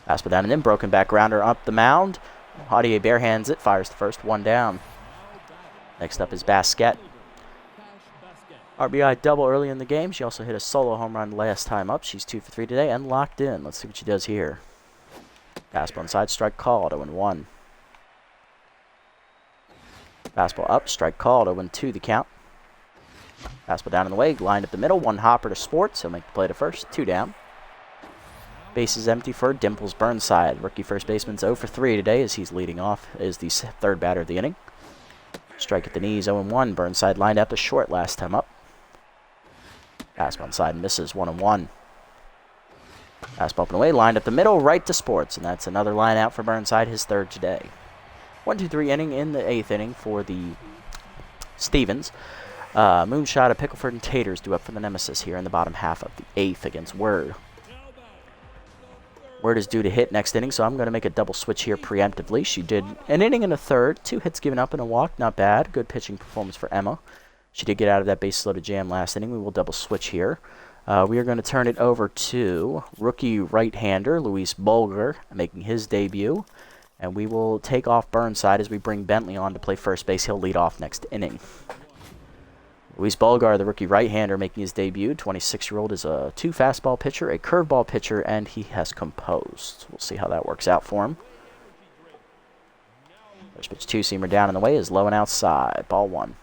Fastball down and in, broken back grounder up the mound. Hadier barehands it, fires the first, 1 down. Next up is Basket. RBI double early in the game. She also hit a solo home run last time up. She's 2 for 3 today and locked in. Let's see what she does here. Fastball inside, strike called, 0-1. Fastball up, strike called, 0-2 the count. Fastball down in the way, lined up the middle, 1 hopper to Sports. He'll make the play to first, 2 down. Base is empty for Dimples Burnside. Rookie first baseman's 0 for 3 today as he's leading off as the 3rd batter of the inning. Strike at the knees, 0-1. Burnside lined out to short last time up. Fastball inside, misses, 1-1. Fastball up and away, lined up the middle, right to Sports, and that's another line out for Burnside, his 3rd today. 1-2-3 inning in the 8th inning for the Stevens. Moonshot, Pickleford, and Taters do up for the Nemesis here in the bottom half of the 8th against Word. Word is due to hit next inning, so I'm going to make a double switch here preemptively. She did an inning and a third, 2 hits given up and a walk, not bad. Good pitching performance for Emma. She did get out of that base-loaded jam last inning. We will double switch here. We are going to turn it over to rookie right-hander Luis Bulger, making his debut. And we will take off Burnside as we bring Bentley on to play first base. He'll lead off next inning. Luis Bulgar, the rookie right-hander, making his debut. 26-year-old is a 2 fastball pitcher, a curveball pitcher, and he has composed. We'll see how that works out for him. First pitch 2-seamer down in the way is low and outside. Ball 1.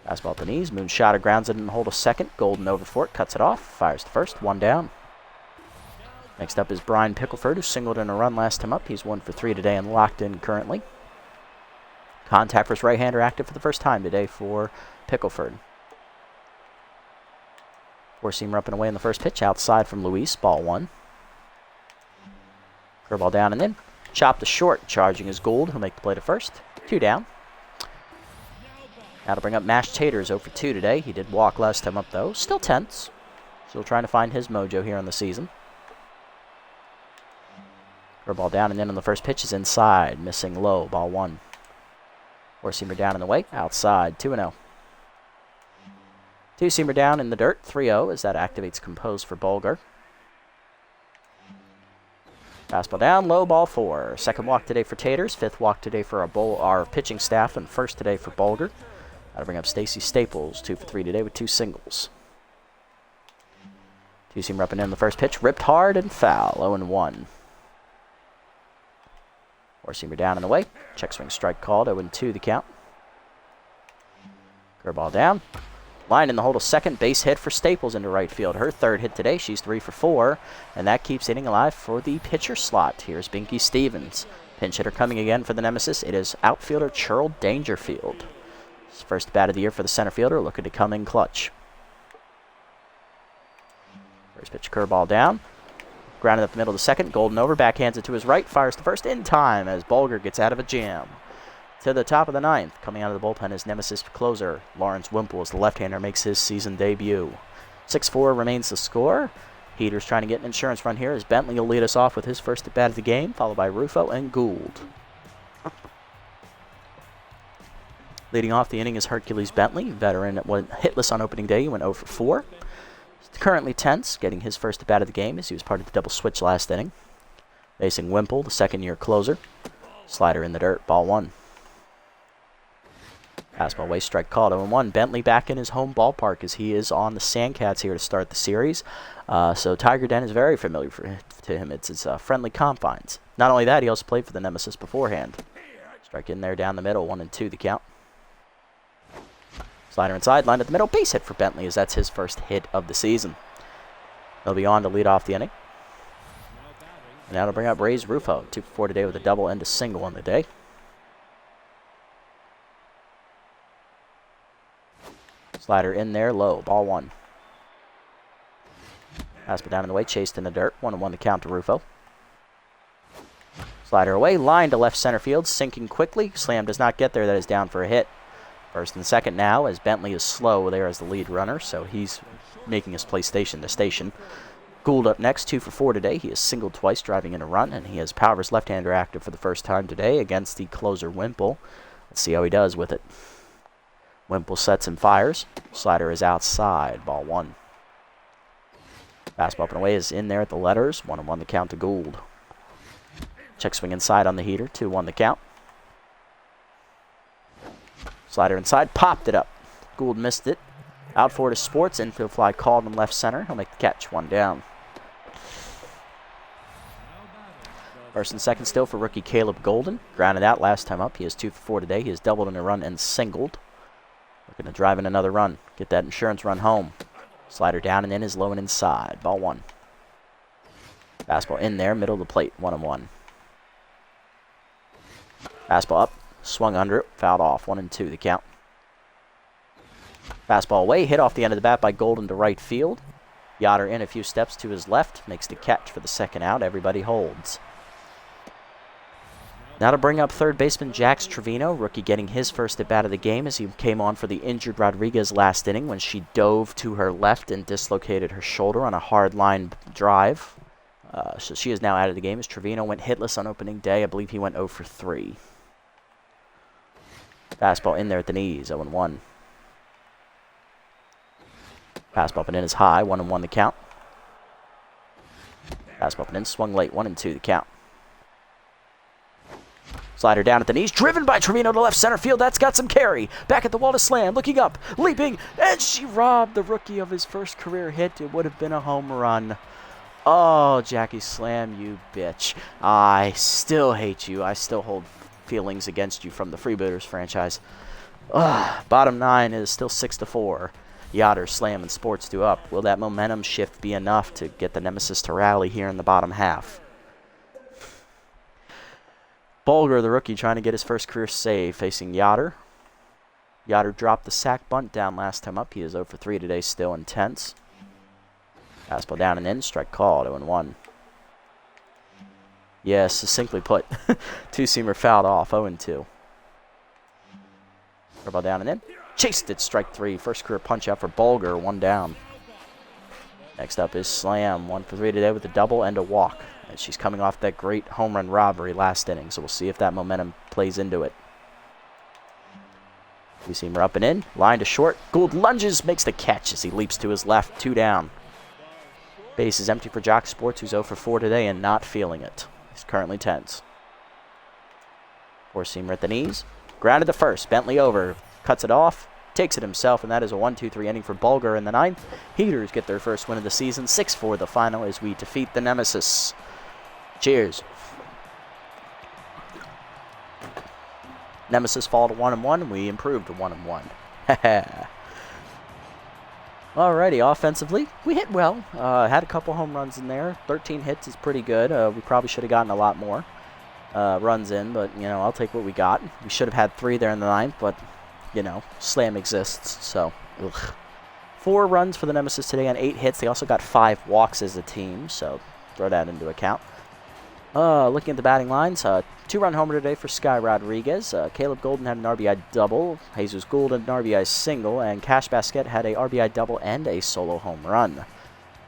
Fastball at the knees. Moonshotter grounds it and hold a second. Golden over for it. Cuts it off. Fires the first. 1 down. Next up is Brian Pickleford, who singled in a run last time up. He's 1 for 3 today and locked in currently. Contact first right-hander active for the first time today for Pickleford. 4-seamer up and away in the first pitch. Outside from Luis. Ball 1. Curveball down and in. Chopped to short. Charging is Gould. He'll make the play to first. 2 down. Now to bring up Mashed Taters. 0 for 2 today. He did walk last time up, though. Still tense. Still trying to find his mojo here on the season. Curveball down and in on the first pitch is inside. Missing low. Ball 1. 4-seamer down in the way. Outside. 2-0. 2-seamer down in the dirt. 3-0 as that activates Compose for Bulgar. Fastball down. Low. Ball 4. Second walk today for Taters. 5th walk today for our pitching staff. And first today for Bulgar. Got to bring up Stacy Staples. 2 for 3 today with 2 singles. 2-seamer up and in the first pitch. Ripped hard and foul. 0-1. 4-seamer down and away. Check swing strike called. 0-2 the count. Curveball down. Line in the hold of second. Base hit for Staples into right field. Her 3rd hit today. She's 3 for 4. And that keeps hitting alive for the pitcher slot. Here's Binky Stevens. Pinch hitter coming again for the Nemesis. It is outfielder Churl Dangerfield. His first bat of the year for the center fielder. Looking to come in clutch. First pitch curveball down. Grounded up the middle of the second. Golden over. Backhands it to his right. Fires the first in time as Bulgar gets out of a jam. To the top of the 9th. Coming out of the bullpen is Nemesis closer Lawrence Wimple as the left-hander makes his season debut. 6-4 remains the score. Heaters trying to get an insurance run here as Bentley will lead us off with his first at-bat of the game, followed by Rufo and Gould. Leading off the inning is Hercules Bentley, veteran that went hitless on opening day. He went 0 for 4. Currently tense, getting his first at-bat of the game as he was part of the double switch last inning. Facing Wimple, the second-year closer. Slider in the dirt, ball 1. Fastball away, strike called. 0-1. Bentley back in his home ballpark as he is on the Sandcats here to start the series. So Tiger Den is very familiar to him. It's friendly confines. Not only that, he also played for the Nemesis beforehand. Strike in there down the middle, 1-2 the count. Slider inside, line at the middle, base hit for Bentley as that's his first hit of the season. He'll be on to lead off the inning. And now to bring up Ray's Rufo, 2 for 4 today with a double and a single on the day. Slider in there, low, ball 1. Fastball down in the way, chased in the dirt, 1-1 the count to Rufo. Slider away, line to left center field, sinking quickly. Slam does not get there, that is down for a hit. First and second now as Bentley is slow there as the lead runner, so he's making his play station to station. Gould up next, 2 for 4 today. He has singled twice, driving in a run, and he has power of his left-hander active for the first time today against the closer Wimple. Let's see how he does with it. Wimple sets and fires. Slider is outside, ball 1. Fastball up and away is in there at the letters, 1-1 the count to Gould. Check swing inside on the heater, 2-1 the count. Slider inside, popped it up. Gould missed it. Out for it is Sports. Infield fly called in left center. He'll make the catch, 1 down. First and second still for rookie Caleb Golden. Grounded out last time up. He is 2 for 4 today. He has doubled in a run and singled. Looking to drive in another run. Get that insurance run home. Slider down and in is low and inside. Ball 1. Fastball in there, middle of the plate, 1-1. Fastball up. Swung under it, fouled off, 1-2 the count. Fastball away, hit off the end of the bat by Golden to right field. Yoder in a few steps to his left, makes the catch for the second out. Everybody holds. Now to bring up third baseman Jax Trevino, rookie getting his first at bat of the game as he came on for the injured Rodriguez last inning when she dove to her left and dislocated her shoulder on a hard line drive. So she is now out of the game as Trevino went hitless on opening day. I believe he went 0 for 3. Fastball in there at the knees, 0-1. Fastball up and in is high, 1-1 the count. Fastball up and in, swung late, 1-2 the count. Slider down at the knees, driven by Trevino to left center field. That's got some carry. Back at the wall to Slam, looking up, leaping, and she robbed the rookie of his first career hit. It would have been a home run. Oh, Jackie Slam, you bitch. I still hate you. I still hold feelings against you from the Freebooters franchise. Bottom 9 is still 6-4. Yoder, Slam, and Sports 2 up. Will that momentum shift be enough to get the Nemesis to rally here in the bottom half? Bulger, the rookie, trying to get his first career save, facing Yoder. Yoder dropped the sack bunt down last time up. He is 0 for 3 today, still intense. Fastball down and in, strike called, 0-1. Yes, succinctly put. Two-seamer fouled off, 0-2. Curveball down and in. Chased it, strike 3. First career punch out for Bulger, 1 down. Next up is Slam, 1 for 3 today with a double and a walk. And she's coming off that great home run robbery last inning, so we'll see if that momentum plays into it. Two-seamer up and in, line to short. Gould lunges, makes the catch as he leaps to his left, 2 down. Base is empty for Jock Sports, who's 0 for 4 today and not feeling it. He's currently tense. Four-seamer at the knees. Grounded to first. Bentley over. Cuts it off. Takes it himself, and that is a 1-2-3 inning for Bulger in the 9th. Heaters get their first win of the season. 6-4 the final as we defeat the Nemesis. Cheers. Nemesis fall to 1-1. We improved to 1-1. Alrighty, offensively, we hit well. Had a couple home runs in there. 13 hits is pretty good. We probably should have gotten a lot more runs in, but, you know, I'll take what we got. We should have had 3 there in the 9th, but, you know, Slam exists, so, ugh. 4 runs for the Nemesis today on 8 hits. They also got 5 walks as a team, so throw that into account. Looking at the batting lines, 2-run homer today for Sky Rodriguez. Caleb Golden had an RBI double. Jesus Gould had an RBI single. And Cash Basket had a RBI double and a solo home run.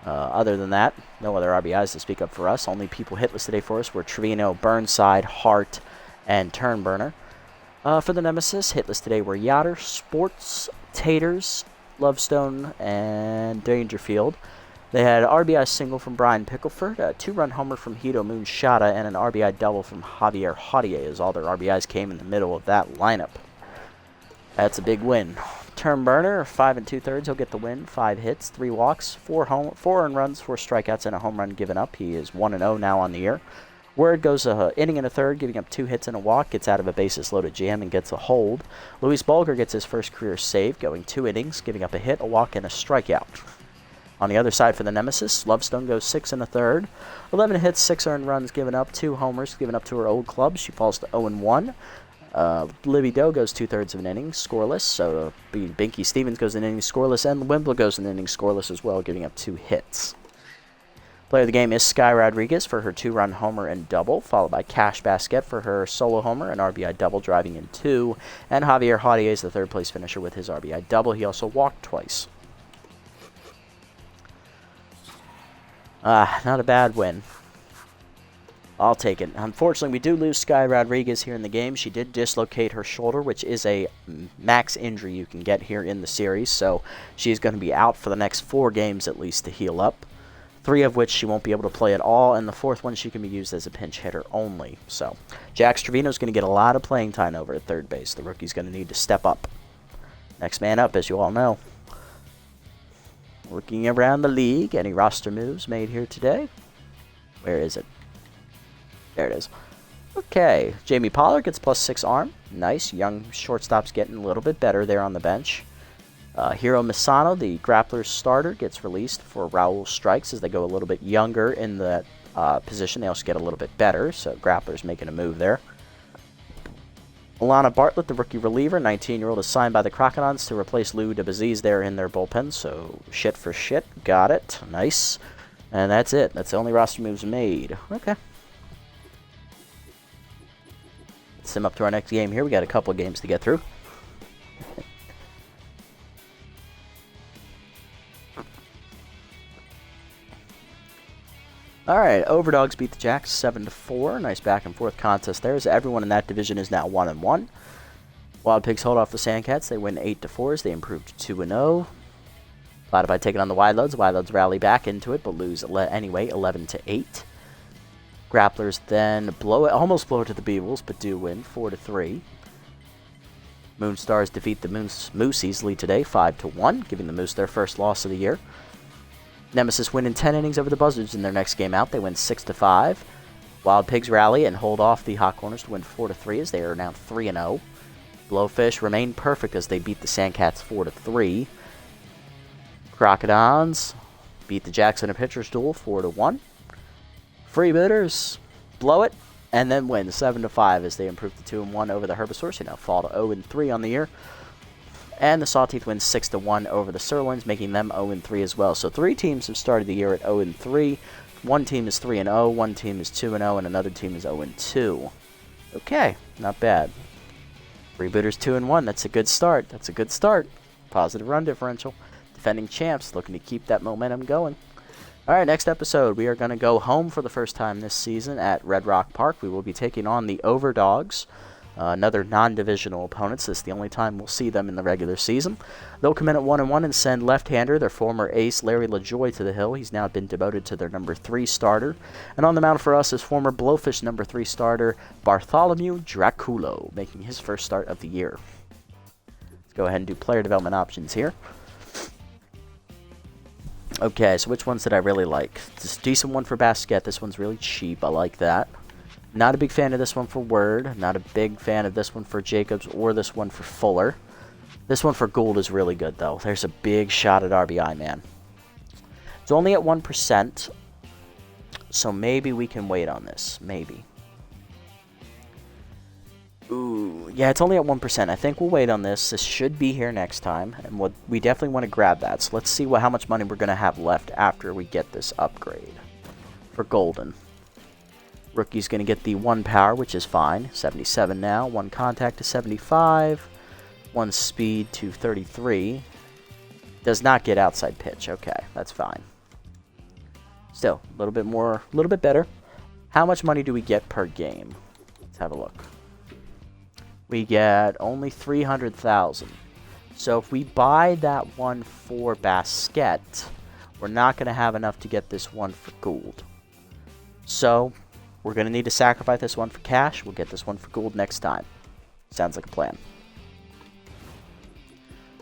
Other than that, no other RBIs to speak of for us. Only people hitless today for us were Trevino, Burnside, Hart, and Turnburner. For the Nemesis, hitless today were Yoder, Sports, Taters, Lovestone, and Dangerfield. They had an RBI single from Brian Pickleford, a 2-run homer from Hito Moonshada, and an RBI double from Javier Haudier, as all their RBIs came in the middle of that lineup. That's a big win. Turnburner, 5 2/3, he'll get the win. 5 hits, 3 walks, 4 earned runs, 4 strikeouts, and a home run given up. He is 1-0 now on the year. Word goes an inning and a third, giving up 2 hits and a walk, gets out of a bases-loaded jam and gets a hold. Luis Bulger gets his first career save, going 2 innings, giving up a hit, a walk, and a strikeout. On the other side for the Nemesis, Lovestone goes 6 1/3. 11 hits, 6 earned runs given up, 2 homers given up to her old club. She falls to 0-1. Libby Doe goes 2/3 of an inning, scoreless. So Binky Stevens goes an inning scoreless, and Wimbler goes an inning scoreless as well, giving up 2 hits. Player of the game is Sky Rodriguez for her 2-run homer and double, followed by Cash Basket for her solo homer and RBI double, driving in 2. And Javier Haudier is the third-place finisher with his RBI double. He also walked twice. Not a bad win. I'll take it. Unfortunately, we do lose Sky Rodriguez here in the game. She did dislocate her shoulder, which is a max injury you can get here in the series. So she's going to be out for the next 4 games at least to heal up. 3 of which she won't be able to play at all, and the 4th one she can be used as a pinch hitter only. So Jax Trevino's going to get a lot of playing time over at third base. The rookie's going to need to step up. Next man up, as you all know. Looking around the league, any roster moves made here today? Where is it? There it is. Okay, Jamie Pollard gets +6 arm. Nice, young shortstop's getting a little bit better there on the bench. Hiro Misano, the Grapplers starter, gets released for Raul Strikes as they go a little bit younger in the position. They also get a little bit better, so Grapplers making a move there. Alana Bartlett, the rookie reliever, 19-year-old, is signed by the Crocodons to replace Lou DeBaziz there in their bullpen. So, shit for shit. Got it. Nice. And that's it. That's the only roster moves made. Okay. sim up to our next game here. We got a couple of games to get through. Alright, Overdogs beat the Jacks 7-4. Nice back and forth contest there, as everyone in that division is now 1-1. Wild Pigs hold off the Sandcats. They win 8-4 as they improved to 2-0. Platypi taking on the Wideloads. Wideloads rally back into it, but lose anyway, 11-8. Grapplers then almost blow it to the Beevils, but do win 4-3. Moonstars defeat the Moose easily today, 5-1, giving the Moose their first loss of the year. Nemesis win in 10 innings over the Buzzards in their next game out. They win 6-5. Wild Pigs rally and hold off the Hot Corners to win 4-3 as they are now 3-0. Blowfish remain perfect as they beat the Sandcats 4-3. Crocodons beat the Jackson in a pitcher's duel 4-1. Freebooters blow it and then win 7-5 as they improve to 2-1 over the Herbisaurs, now fall to 0-3 on the year. And the Sawteeth win 6-1 over the Sirloins, making them 0-3 as well. So 3 teams have started the year at 0-3. One team is 3-0, one team is 2-0, and another team is 0-2. Okay, not bad. Freebooters 2-1. That's a good start. That's a good start. Positive run differential. Defending champs looking to keep that momentum going. Alright, next episode, we are going to go home for the first time this season at Red Rock Park. We will be taking on the Overdogs. Another non-divisional opponents. This is the only time we'll see them in the regular season. They'll come in at 1-1 and send left-hander, their former ace, Larry LaJoy, to the hill. He's now been demoted to their number 3 starter. And on the mound for us is former Blowfish number 3 starter, Bartholomew Draculo, making his first start of the year. Let's go ahead and do player development options here. Okay, so which ones did I really like? This decent one for Basket. This one's really cheap. I like that. Not a big fan of this one for Word. Not a big fan of this one for Jacobs or this one for Fuller. This one for Gould is really good, though. There's a big shot at RBI, man. It's only at 1%, so maybe we can wait on this. Maybe. Ooh, yeah, it's only at 1%. I think we'll wait on this. This should be here next time, and we definitely want to grab that. So let's see how much money we're going to have left after we get this upgrade for Golden. Rookie's going to get the 1 power, which is fine. 77 now. 1 contact to 75. 1 speed to 33. Does not get outside pitch. Okay, that's fine. Still, a little bit more, a little bit better. How much money do we get per game? Let's have a look. We get only 300,000. So if we buy that one for Basket, we're not going to have enough to get this one for Gould. So we're going to need to sacrifice this one for cash. We'll get this one for Gould next time. Sounds like a plan.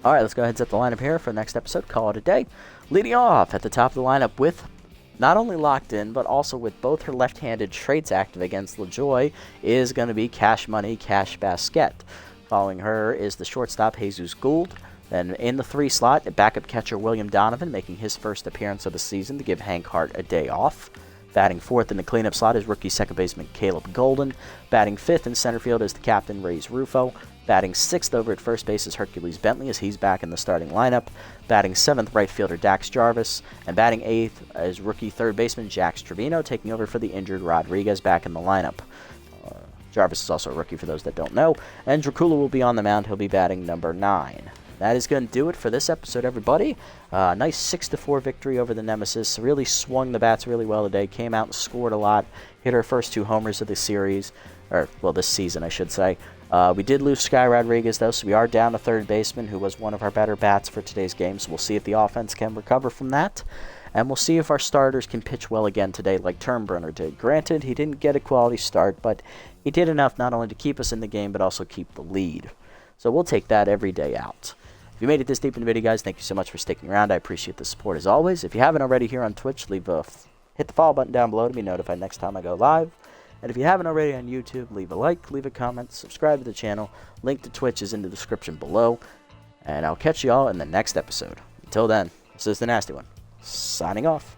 Alright, let's go ahead and set the lineup here for the next episode. Call it a day. Leading off at the top of the lineup with not only Locked In, but also with both her left-handed traits active against LaJoy is going to be Cash Money, Cash Basket. Following her is the shortstop, Jesus Gould. Then in the 3 slot, backup catcher William Donovan, making his first appearance of the season to give Hank Hart a day off. Batting 4th in the cleanup slot is rookie second baseman Caleb Golden. Batting 5th in center field is the captain, Reyes Rufo. Batting 6th over at first base is Hercules Bentley, as he's back in the starting lineup. Batting 7th, right fielder Dax Jarvis. And batting 8th is rookie third baseman Jax Trevino, taking over for the injured Rodriguez, back in the lineup. Jarvis is also a rookie for those that don't know. And Dracula will be on the mound. He'll be batting number 9. That is going to do it for this episode, everybody. Nice 6-4 victory over the Nemesis. Really swung the bats really well today. Came out and scored a lot. Hit our first 2 homers of the series. Or, well, this season, I should say. We did lose Sky Rodriguez, though, so we are down a third baseman who was one of our better bats for today's game. So we'll see if the offense can recover from that. And we'll see if our starters can pitch well again today like Turnbrunner did. Granted, he didn't get a quality start, but he did enough not only to keep us in the game, but also keep the lead. So we'll take that every day out. If you made it this deep in the video, guys, thank you so much for sticking around. I appreciate the support as always. If you haven't already here on Twitch, hit the follow button down below to be notified next time I go live. And if you haven't already on YouTube, leave a like, leave a comment, subscribe to the channel. Link to Twitch is in the description below. And I'll catch you all in the next episode. Until then, this is the Nasty One, signing off.